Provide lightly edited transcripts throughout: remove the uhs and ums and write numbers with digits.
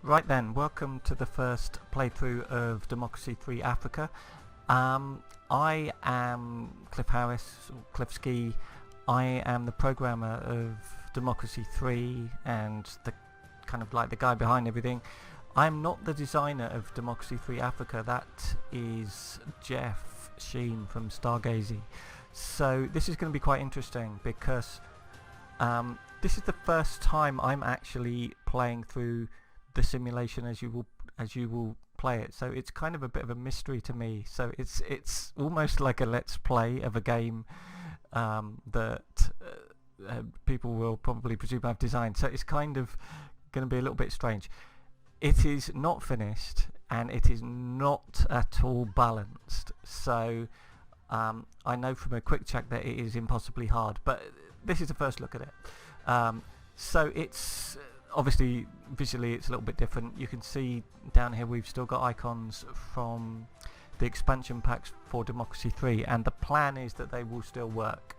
Right then, welcome to the first playthrough of Democracy 3 Africa. I am Cliff Harris, or Cliff Ski. I am the programmer of Democracy 3 and the kind of like the guy behind everything. I'm not the designer of Democracy 3 Africa, that is Jeff Sheen from Stargazy. So this is going to be quite interesting because this is the first time I'm actually playing through the simulation as you will play it, so it's kind of a bit of a mystery to me. So it's almost like a let's play of a game that people will probably presume I've designed, so it's kind of going to be a little bit strange. It is not finished and it is not at all balanced, so I know from a quick check that it is impossibly hard, but this is the first look at it. So it's obviously visually it's a little bit different. You can see down here we've still got icons from the expansion packs for Democracy 3, and the plan is that they will still work.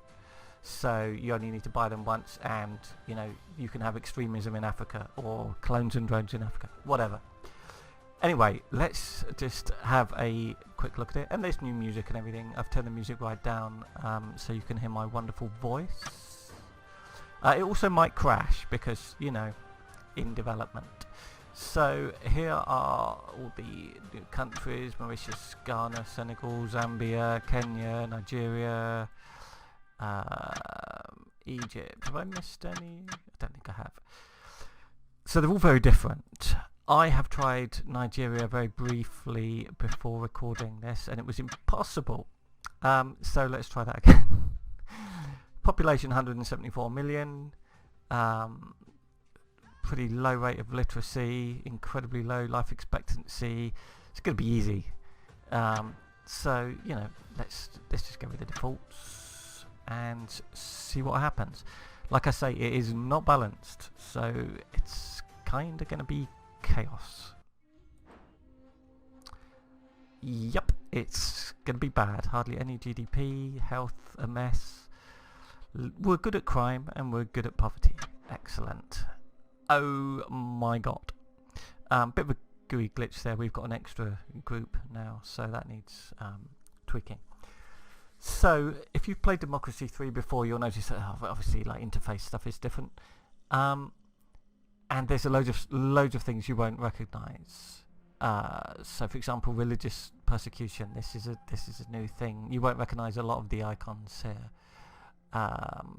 So you only need to buy them once, and you know, you can have extremism in Africa or clones and drones in Africa, whatever. Anyway, let's just have a quick look at it. And there's new music and everything. I've turned the music right down so you can hear my wonderful voice. It also might crash because, you know, in development. So here are all the new countries: Mauritius, Ghana, Senegal, Zambia, Kenya, Nigeria, Egypt. Have I missed any? I don't think I have. So they're all very different. I have tried Nigeria very briefly before recording this and it was impossible. So let's try that again. Population 174 million. Pretty low rate of literacy, incredibly low life expectancy. It's going to be easy. So, you know, let's just go with the defaults and see what happens. Like I say, it is not balanced, so it's kind of going to be chaos. Yep, it's going to be bad. Hardly any GDP, health a mess. We're good at crime and we're good at poverty. Excellent. Oh my god. Bit of a GUI glitch there. We've got an extra group now, so that needs tweaking. So if you've played Democracy 3 before, you'll notice that obviously like interface stuff is different. And there's a loads of things you won't recognise. So for example, religious persecution. This is a new thing. You won't recognise a lot of the icons here.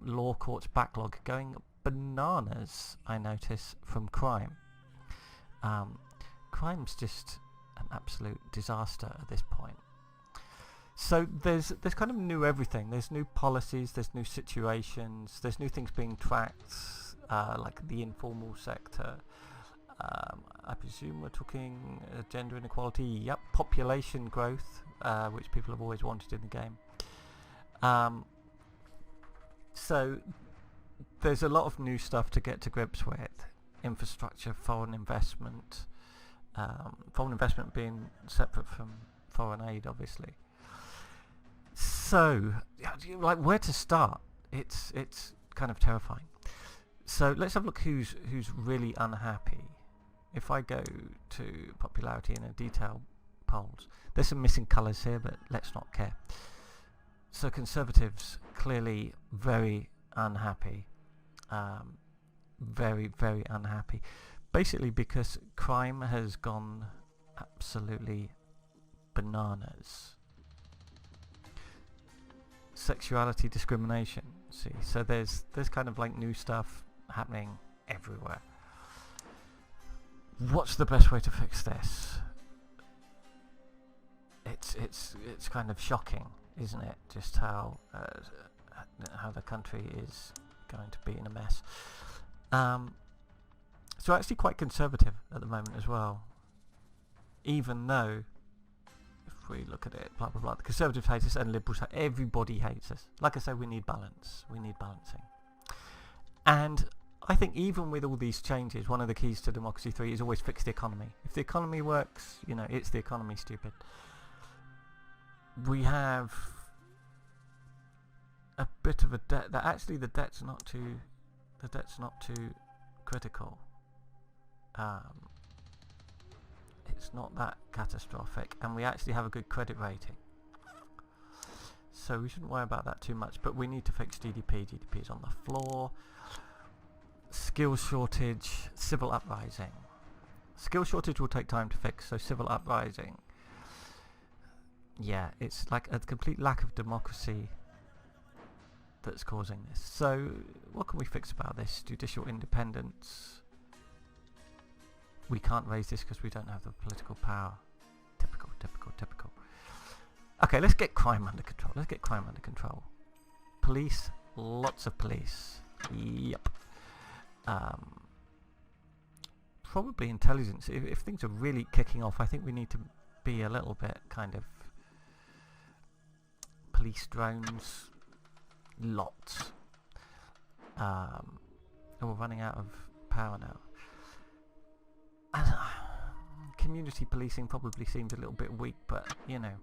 Law courts backlog going bananas, I notice, from crime. Crime's just an absolute disaster at this point. So there's kind of new everything. There's new policies, there's new situations, there's new things being tracked, like the informal sector. I presume we're talking gender inequality. Yep, population growth, which people have always wanted in the game. So there's a lot of new stuff to get to grips with. Infrastructure, foreign investment being separate from foreign aid, obviously. So, like, where to start? It's kind of terrifying. So let's have a look who's really unhappy. If I go to popularity and detail polls, there's some missing colours here, but let's not care. So Conservatives clearly very unhappy. Very, very unhappy. Basically because crime has gone absolutely bananas. Sexuality discrimination. See, so there's kind of like new stuff happening everywhere. What's the best way to fix this? It's kind of shocking, isn't it? Just how the country is going to be in a mess. So actually quite conservative at the moment as well, even though if we look at it, blah blah blah, the Conservatives hate us and Liberals everybody hates us. Like I say, we need balance, we need balancing. And I think even with all these changes, one of the keys to Democracy 3 is always fix the economy. If the economy works, you know, it's the economy, stupid. We have a bit of a debt that actually the debt's not too critical. It's not that catastrophic, and we actually have a good credit rating. So we shouldn't worry about that too much, but we need to fix GDP. GDP is on the floor. Skills shortage, civil uprising. Skill shortage will take time to fix, so civil uprising. Yeah, it's like a complete lack of democracy that's causing this. So what can we fix about this? Judicial independence. We can't raise this because we don't have the political power. Typical, typical, typical. Okay, let's get crime under control. Let's get crime under control. Police, lots of police. Yep. Probably intelligence. If things are really kicking off, I think we need to be a little bit kind of police drones. Lots. And we're running out of power now. And, community policing probably seems a little bit weak, but you know,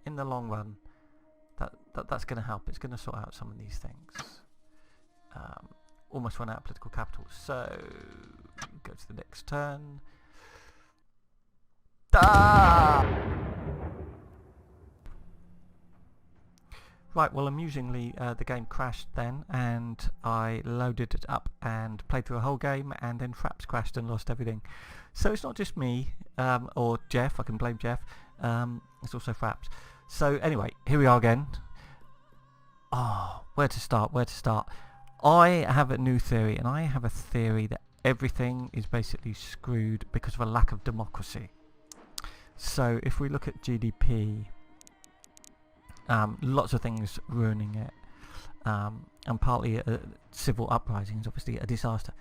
in the long run, that's going to help. It's going to sort out some of these things. Almost run out of political capital, so go to the next turn. Right, well, amusingly, the game crashed then, and I loaded it up and played through a whole game, and then Fraps crashed and lost everything. So it's not just me, or Jeff. I can blame Jeff. It's also Fraps. So anyway, here we are again. Oh, where to start? Where to start? I have a new theory, and I have a theory that everything is basically screwed because of a lack of democracy. So if we look at GDP, lots of things ruining it, and partly civil uprising is obviously a disaster.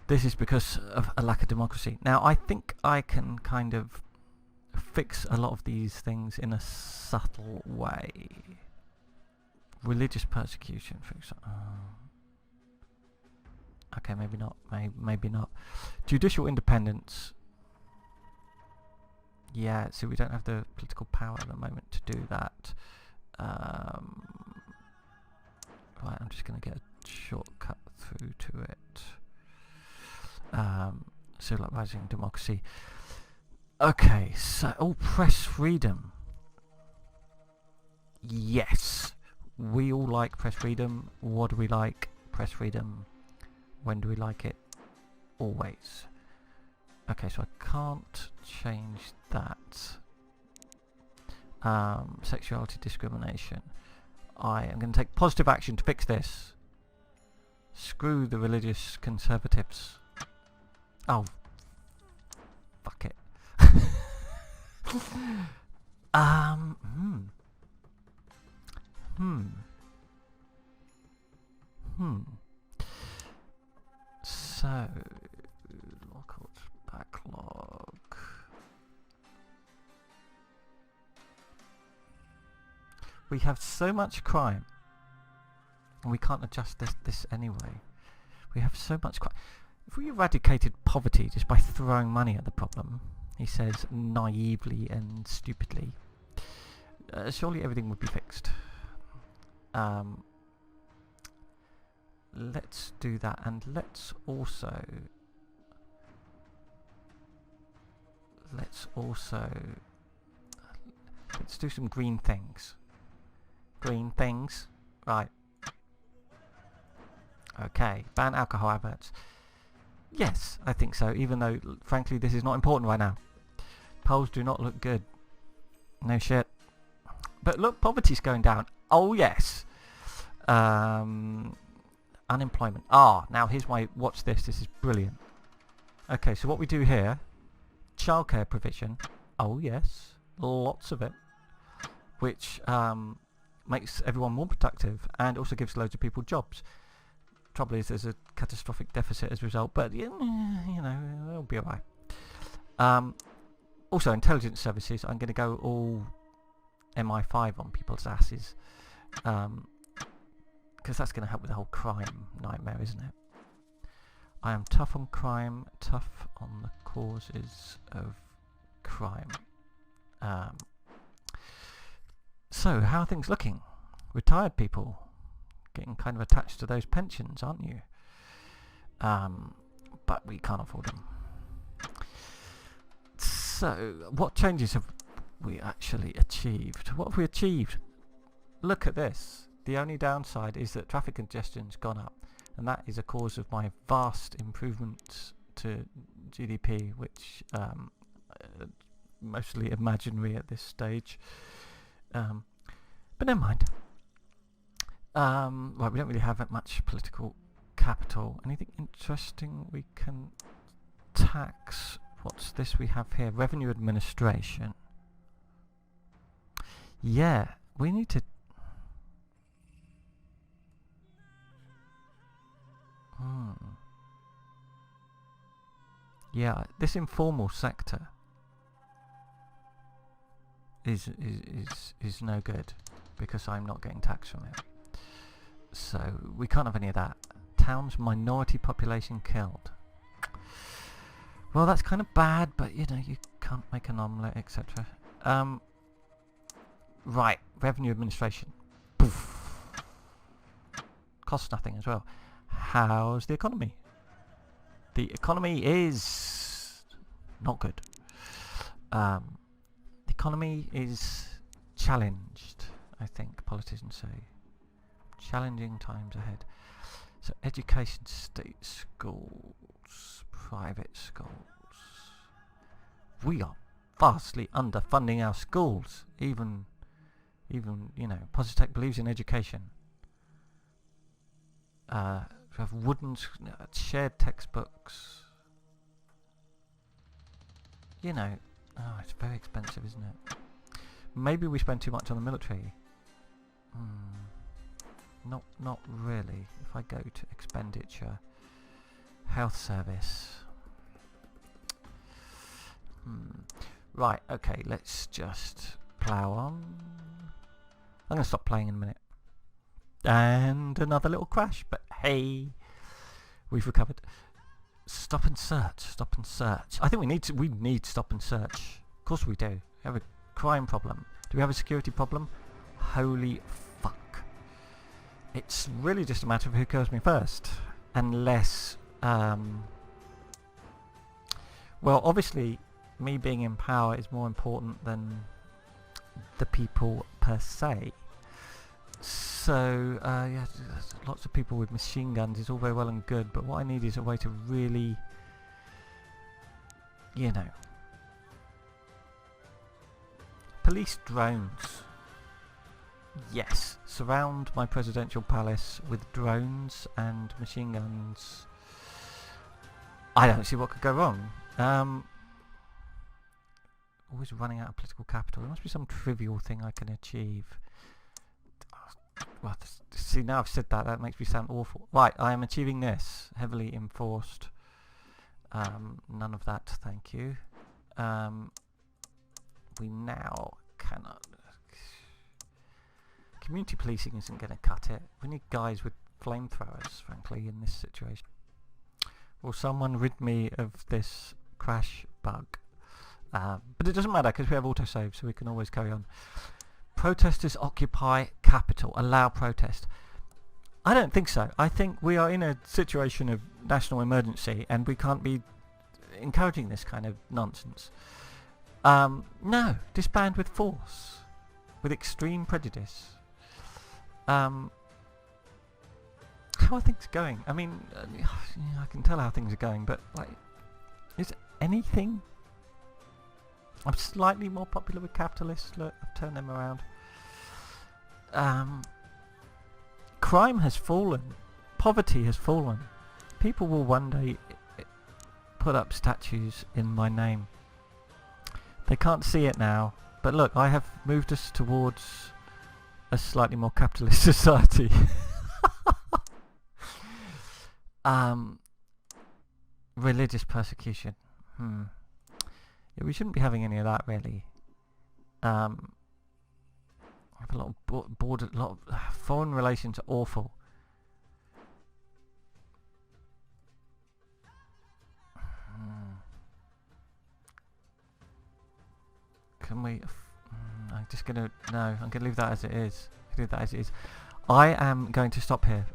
This is because of a lack of democracy. Now I think I can kind of fix a lot of these things in a subtle way. Religious persecution, for example. Okay, maybe not. Maybe not. Judicial independence. Yeah, so we don't have the political power at the moment to do that. Right, I'm just going to get a shortcut through to it. Civil uprising, democracy. Okay, so press freedom. Yes, we all like press freedom. What do we like? Press freedom. When do we like it? Always. Okay, so I can't change that. Sexuality discrimination. I am going to take positive action to fix this. Screw the religious conservatives. Oh, fuck it. So, lockout backlog. We have so much crime, and we can't adjust this anyway. We have so much crime. If we eradicated poverty just by throwing money at the problem, he says naively and stupidly, surely everything would be fixed. Let's do that, and let's do some green things. Green things, right? Okay, ban alcohol adverts. Yes, I think so, even though frankly this is not important right now. Polls do not look good. No shit. But look, poverty's going down. Oh yes. Unemployment. Now here's why. Watch this. This is brilliant. Okay, so what we do here, childcare provision. Oh yes, lots of it, which makes everyone more productive and also gives loads of people jobs. Trouble is, there's a catastrophic deficit as a result, but you know, it'll be alright. Also, intelligence services. I'm going to go all MI5 on people's asses. Because that's going to help with the whole crime nightmare, isn't it? I am tough on crime, tough on the causes of crime. So, how are things looking? Retired people getting kind of attached to those pensions, aren't you? But we can't afford them. So, what changes have we actually achieved? What have we achieved? Look at this. The only downside is that traffic congestion's gone up, and that is a cause of my vast improvements to GDP, which mostly imaginary at this stage. But never mind. Right, we don't really have that much political capital. Anything interesting we can tax? What's this we have here? Revenue administration. Yeah, we need to... Yeah, this informal sector is no good because I'm not getting tax from it. So we can't have any of that. Town's minority population killed. Well, that's kind of bad, but you know, you can't make an omelette, etc. Right, revenue administration. Poof. Costs nothing as well. How's the economy? The economy is not good. The economy is challenged, I think politicians say. Challenging times ahead. So education, state schools, private schools. We are vastly underfunding our schools. Even you know, Positech believes in education. We have wooden shared textbooks. You know, it's very expensive, isn't it? Maybe we spend too much on the military. Not really. If I go to expenditure, health service. Right, okay, let's just plough on. I'm going to stop playing in a minute. And another little crash, but hey, we've recovered. Stop and search, stop and search. I think we need stop and search. Of course we do. We have a crime problem. Do we have a security problem? Holy fuck. It's really just a matter of who kills me first. Unless, well, obviously, me being in power is more important than the people per se. So, yeah, lots of people with machine guns is all very well and good, but what I need is a way to really, you know, police drones. Yes, surround my presidential palace with drones and machine guns. I don't see what could go wrong. Always running out of political capital. There must be some trivial thing I can achieve. Well, see, now I've said that, that makes me sound awful. Right, I am achieving this. Heavily enforced. None of that, thank you. We now cannot... Community policing isn't going to cut it. We need guys with flamethrowers, frankly, in this situation. Will someone rid me of this crash bug? But it doesn't matter because we have autosave, so we can always carry on. Protesters occupy capital. Allow protest. I don't think so. I think we are in a situation of national emergency and we can't be encouraging this kind of nonsense. No. Disband with force. With extreme prejudice. How are things going? I mean, I can tell how things are going, but like, is anything... I'm slightly more popular with capitalists. Look, I've turned them around. Crime has fallen. Poverty has fallen. People will one day put up statues in my name. They can't see it now, but look, I have moved us towards a slightly more capitalist society. Religious persecution. Yeah, we shouldn't be having any of that, really. I have a lot of foreign relations are awful. Can we? I'm just gonna I'm gonna leave that as it is. Leave that as it is. I am going to stop here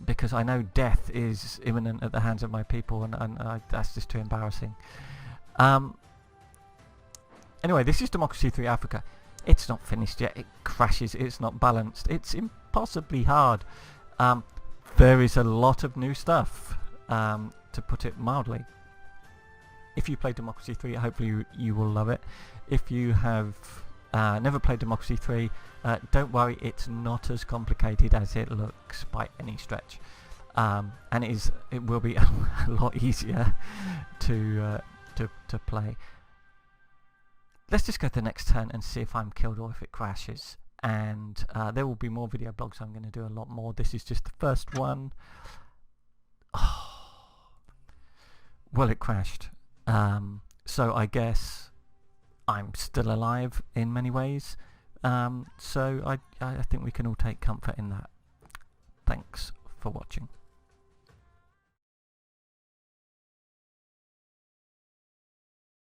because I know death is imminent at the hands of my people, and that's just too embarrassing. Anyway, this is Democracy 3 Africa. It's not finished yet. It crashes. It's not balanced. It's impossibly hard. There is a lot of new stuff, to put it mildly. If you play Democracy 3, hopefully you will love it. If you have never played Democracy 3, don't worry, it's not as complicated as it looks by any stretch. And it will be a lot easier to play. Let's just go to the next turn and see if I'm killed or if it crashes. And there will be more video blogs. I'm going to do a lot more. This is just the first one. Oh. Well, it crashed. So I guess I'm still alive in many ways. So I think we can all take comfort in that. Thanks for watching.